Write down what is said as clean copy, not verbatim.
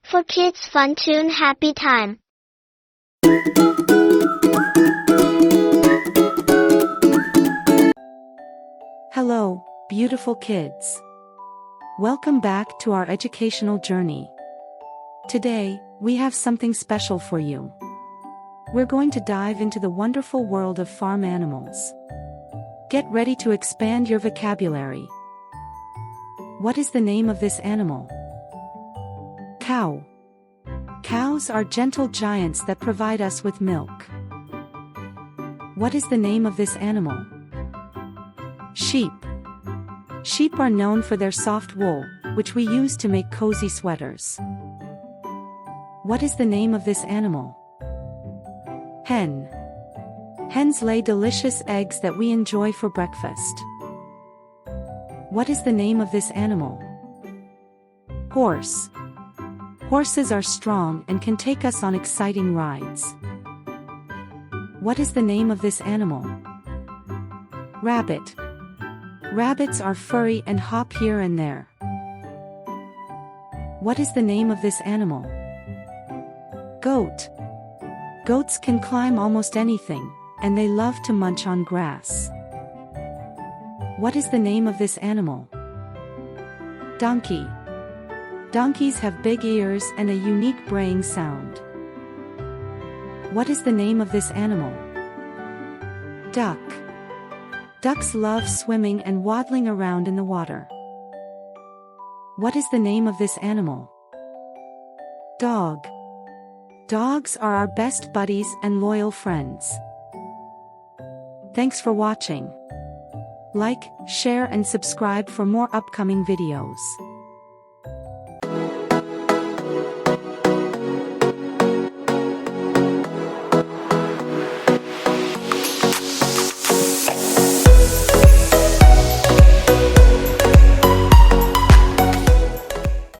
For Kids Funtoon Happy Time. Hello, beautiful kids. Welcome back to our educational journey. Today, we have something special for you. We're going to dive into the wonderful world of farm animals. Get ready to expand your vocabulary. What is the name of this animal? Cow. Cows are gentle giants that provide us with milk. What is the name of this animal? Sheep. Sheep are known for their soft wool, which we use to make cozy sweaters. What is the name of this animal? Hen. Hens lay delicious eggs that we enjoy for breakfast. What is the name of this animal? Horse. Horses are strong and can take us on exciting rides. What is the name of this animal? Rabbit. Rabbits are furry and hop here and there. What is the name of this animal? Goat. Goats can climb almost anything, and they love to munch on grass. What is the name of this animal? Donkey. Donkeys have big ears and a unique braying sound. What is the name of this animal? Duck. Ducks love swimming and waddling around in the water. What is the name of this animal? Dog. Dogs are our best buddies and loyal friends. Thanks for watching. Like, share and subscribe for more upcoming videos.